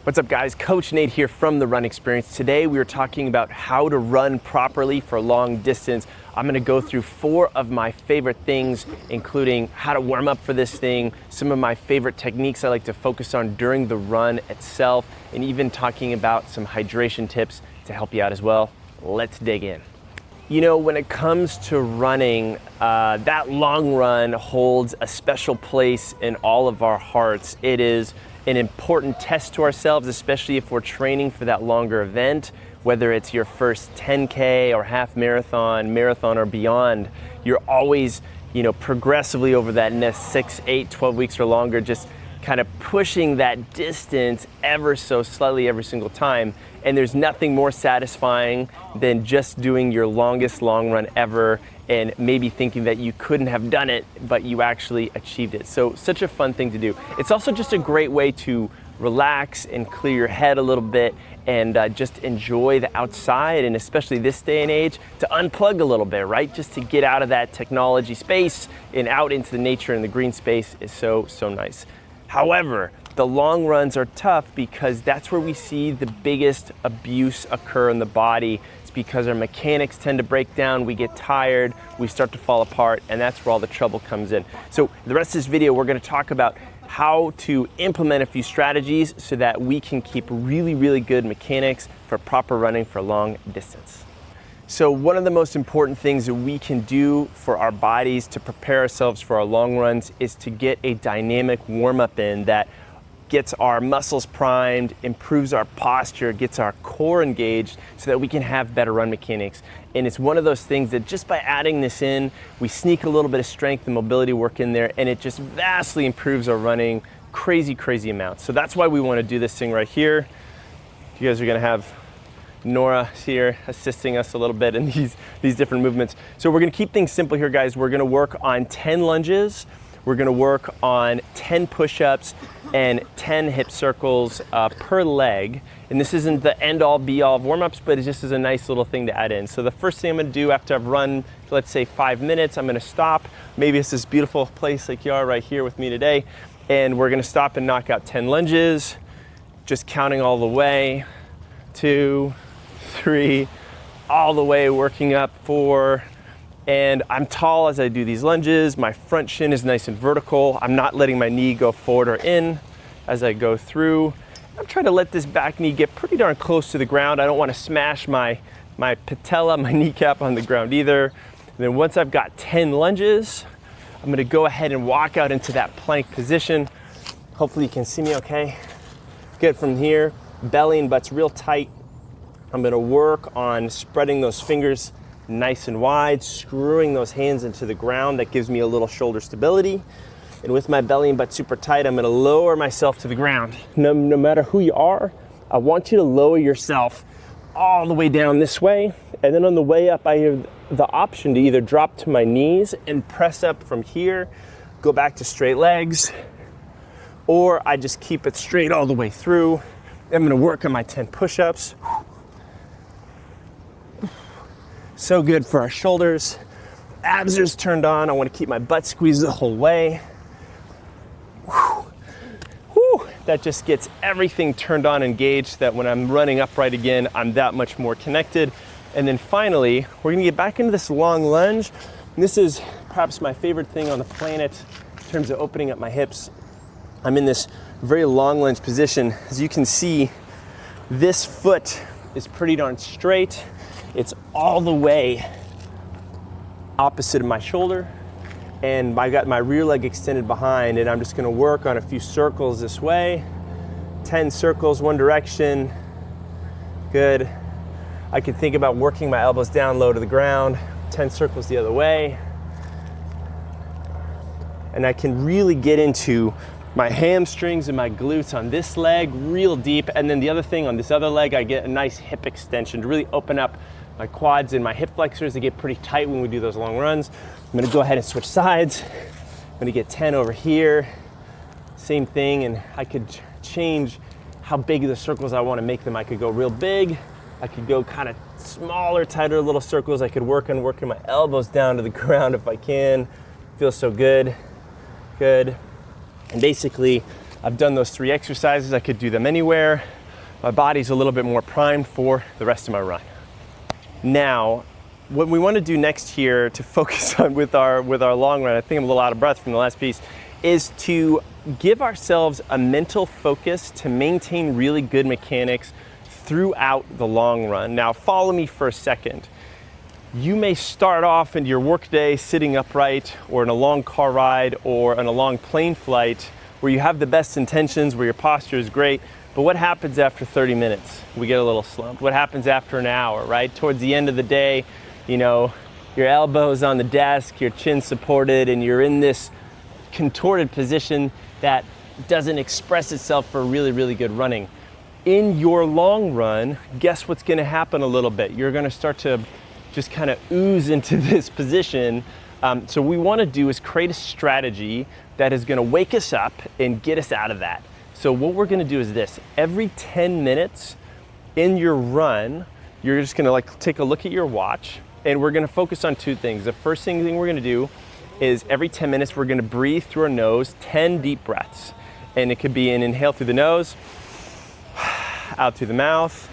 What's up guys, Coach Nate here from The Run Experience. Today we are talking about how to run properly for long distance. I'm gonna go through 4 of my favorite things, including how to warm up for this thing, some of my favorite techniques I like to focus on during the run itself, and even talking about some hydration tips to help you out as well. Let's dig in. You know, when it comes to running, that long run holds a special place in all of our hearts. It is an important test to ourselves, especially if we're training for that longer event, whether it's your first 10K or half marathon, marathon or beyond. You're always, progressively over that next 6, 8, 12 weeks or longer, just kind of pushing that distance ever so slightly every single time. And there's nothing more satisfying than just doing your longest long run ever and maybe thinking that you couldn't have done it, but you actually achieved it. So such a fun thing to do. It's also just a great way to relax and clear your head a little bit and just enjoy the outside, and especially this day and age, to unplug a little bit, right? Just to get out of that technology space and out into the nature and the green space is so nice. However, the long runs are tough because that's where we see the biggest abuse occur in the body. It's because our mechanics tend to break down, we get tired, we start to fall apart, and that's where all the trouble comes in. So the rest of this video, we're gonna talk about how to implement a few strategies so that we can keep really good mechanics for proper running for long distance. So one of the most important things that we can do for our bodies to prepare ourselves for our long runs is to get a dynamic warm-up in that gets our muscles primed, improves our posture, gets our core engaged so that we can have better run mechanics. And it's one of those things that just by adding this in, we sneak a little bit of strength and mobility work in there, and it just vastly improves our running crazy amounts. So that's why we want to do this thing right here. You guys are going to have Nora here assisting us a little bit in these different movements. So we're going to keep things simple here, guys. We're going to work on 10 lunges. We're gonna work on 10 push-ups and 10 hip circles per leg. And this isn't the end-all be-all of warm-ups, but it just is a nice little thing to add in. So the first thing I'm gonna do after I've run, let's say 5 minutes, I'm gonna stop. Maybe it's this beautiful place like you are right here with me today. And we're gonna stop and knock out 10 lunges, just counting all the way, 2, 3, all the way working up 4, and I'm tall as I do these lunges. My front shin is nice and vertical. I'm not letting my knee go forward or in as I go through. I'm trying to let this back knee get pretty darn close to the ground. I don't want to smash my patella, my kneecap on the ground either. And then once I've got 10 lunges, I'm gonna go ahead and walk out into that plank position. Hopefully you can see me okay. Good. From here, belly and butt's real tight. I'm gonna work on spreading those fingers nice and wide, screwing those hands into the ground. That gives me a little shoulder stability. And with my belly and butt super tight, I'm gonna lower myself to the ground. No matter who you are, I want you to lower yourself all the way down this way. And then on the way up, I have the option to either drop to my knees and press up from here, go back to straight legs, or I just keep it straight all the way through. I'm gonna work on my 10 push-ups. So good for our shoulders. Abs are turned on. I want to keep my butt squeezed the whole way. Whew. That just gets everything turned on, engaged, that when I'm running upright again, I'm that much more connected. And then finally, we're gonna get back into this long lunge. And this is perhaps my favorite thing on the planet in terms of opening up my hips. I'm in this very long lunge position. As you can see, this foot is pretty darn straight. It's all the way opposite of my shoulder, and I got my rear leg extended behind, and I'm just gonna work on a few circles this way. 10 circles one direction. Good. I can think about working my elbows down low to the ground. 10 circles the other way. And I can really get into my hamstrings and my glutes on this leg real deep. And then the other thing on this other leg, I get a nice hip extension to really open up my quads and my hip flexors. They get pretty tight when we do those long runs. I'm gonna go ahead and switch sides. I'm gonna get 10 over here. Same thing, and I could change how big the circles I wanna make them. I could go real big. I could go kind of smaller, tighter little circles. I could work on working my elbows down to the ground if I can. Feels so good. Good. And basically, I've done those 3 exercises. I could do them anywhere. My body's a little bit more primed for the rest of my run. Now, what we want to do next here to focus on with our long run, I think I'm a little out of breath from the last piece, is to give ourselves a mental focus to maintain really good mechanics throughout the long run. Now, follow me for a second. You may start off in your workday sitting upright, or in a long car ride, or on a long plane flight where you have the best intentions, where your posture is great. But what happens after 30 minutes? We get a little slumped. What happens after an hour, right? Towards the end of the day, you know, your elbows on the desk, your chin supported, and you're in this contorted position that doesn't express itself for really, really good running. In your long run, guess what's gonna happen a little bit? You're gonna start to just kind of ooze into this position. So what we wanna do is create a strategy that is gonna wake us up and get us out of that. So what we're gonna do is this: every 10 minutes in your run, you're just gonna take a look at your watch, and we're gonna focus on 2 things. The first thing we're gonna do is every 10 minutes, we're gonna breathe through our nose 10 deep breaths. And it could be an inhale through the nose, out through the mouth.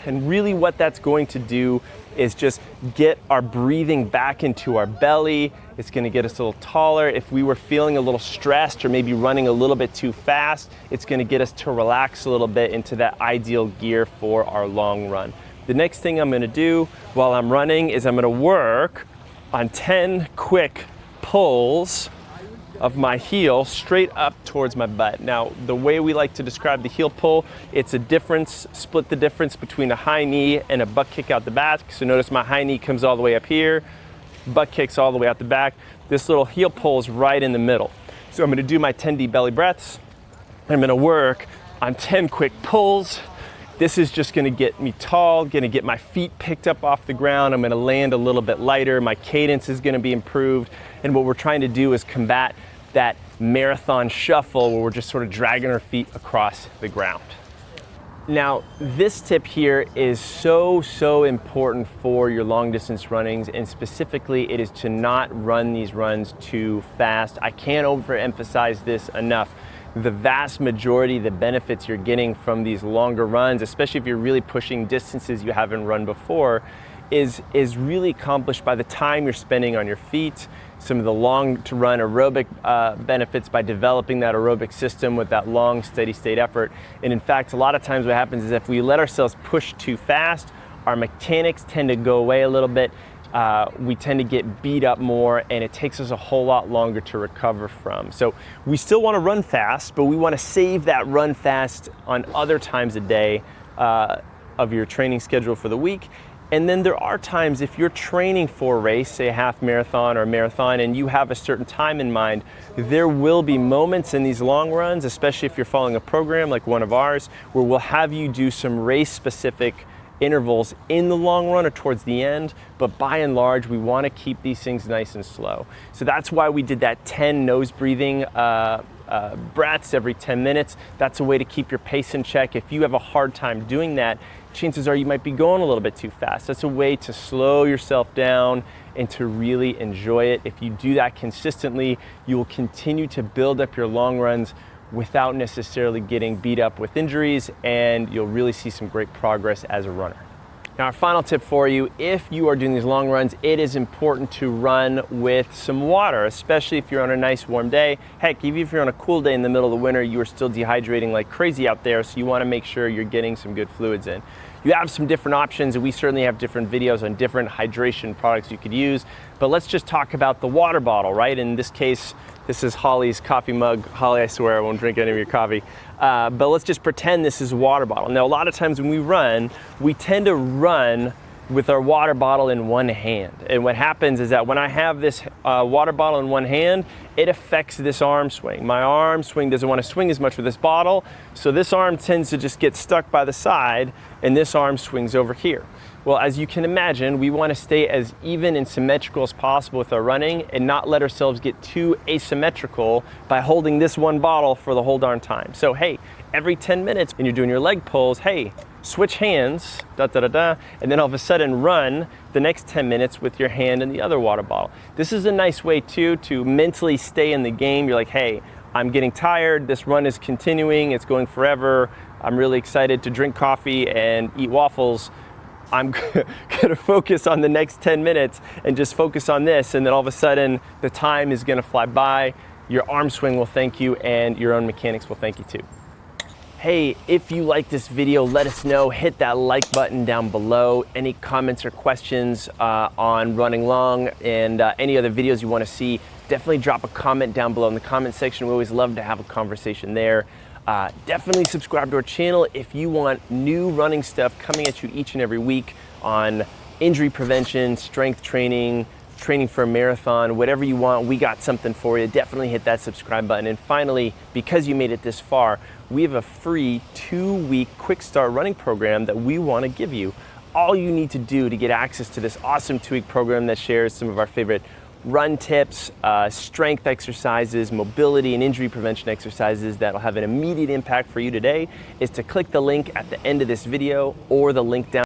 And really what that's going to do is just get our breathing back into our belly. It's gonna get us a little taller. If we were feeling a little stressed or maybe running a little bit too fast, it's gonna get us to relax a little bit into that ideal gear for our long run. The next thing I'm gonna do while I'm running is I'm gonna work on 10 quick pulls of my heel straight up towards my butt. Now, the way we like to describe the heel pull, it's a difference, split the difference between a high knee and a butt kick out the back. So notice my high knee comes all the way up here, butt kicks all the way out the back. This little heel pull is right in the middle. So I'm gonna do my 10 deep belly breaths. I'm gonna work on 10 quick pulls. This is just gonna get me tall, gonna get my feet picked up off the ground. I'm gonna land a little bit lighter. My cadence is gonna be improved. And what we're trying to do is combat that marathon shuffle where we're just sort of dragging our feet across the ground. Now, this tip here is so important for your long distance runnings, and specifically it is to not run these runs too fast. I can't overemphasize this enough. The vast majority of the benefits you're getting from these longer runs, especially if you're really pushing distances you haven't run before, is really accomplished by the time you're spending on your feet. Some of the long to run aerobic benefits by developing that aerobic system with that long steady state effort. And in fact, a lot of times what happens is if we let ourselves push too fast, our mechanics tend to go away a little bit. We tend to get beat up more, and it takes us a whole lot longer to recover from. So we still want to run fast, but we want to save that run fast on other times a day of your training schedule for the week. And then there are times if you're training for a race, say a half marathon or a marathon, and you have a certain time in mind, there will be moments in these long runs, especially if you're following a program like one of ours, where we'll have you do some race specific intervals in the long run or towards the end. But by and large, we want to keep these things nice and slow. So that's why we did that 10 nose breathing breaths every 10 minutes. That's a way to keep your pace in check. If you have a hard time doing that, chances are you might be going a little bit too fast. That's a way to slow yourself down and to really enjoy it. If you do that consistently, you will continue to build up your long runs without necessarily getting beat up with injuries, and you'll really see some great progress as a runner. Now, our final tip for you, if you are doing these long runs, it is important to run with some water, especially if you're on a nice warm day. Heck, even if you're on a cool day in the middle of the winter, you are still dehydrating like crazy out there, so you want to make sure you're getting some good fluids in. You have some different options, and we certainly have different videos on different hydration products you could use, but let's just talk about the water bottle, right? In this case, this is Holly's coffee mug. Holly, I swear I won't drink any of your coffee. But let's just pretend this is a water bottle. Now, a lot of times when we run, we tend to run with our water bottle in one hand. And what happens is that when I have this water bottle in one hand, it affects this arm swing. My arm swing doesn't want to swing as much with this bottle, so this arm tends to just get stuck by the side, and this arm swings over here. Well, as you can imagine, we want to stay as even and symmetrical as possible with our running and not let ourselves get too asymmetrical by holding this one bottle for the whole darn time. So hey, every 10 minutes when you're doing your leg pulls, hey, switch hands, and then all of a sudden run the next 10 minutes with your hand in the other water bottle. This is a nice way too to mentally stay in the game. You're like, hey, I'm getting tired, this run is continuing, it's going forever, I'm really excited to drink coffee and eat waffles. I'm gonna focus on the next 10 minutes and just focus on this, and then all of a sudden the time is gonna fly by, your arm swing will thank you, and your own mechanics will thank you too. Hey, if you like this video, let us know. Hit that like button down below. Any comments or questions on running long and any other videos you want to see, definitely drop a comment down below in the comment section. We always love to have a conversation there. Definitely subscribe to our channel if you want new running stuff coming at you each and every week on injury prevention, strength training, training for a marathon, whatever you want, we got something for you. Definitely hit that subscribe button. And finally, because you made it this far, we have a free 2-week quick start running program that we want to give you. All you need to do to get access to this awesome 2-week program that shares some of our favorite run tips, strength exercises, mobility and injury prevention exercises that'll have an immediate impact for you today is to click the link at the end of this video or the link down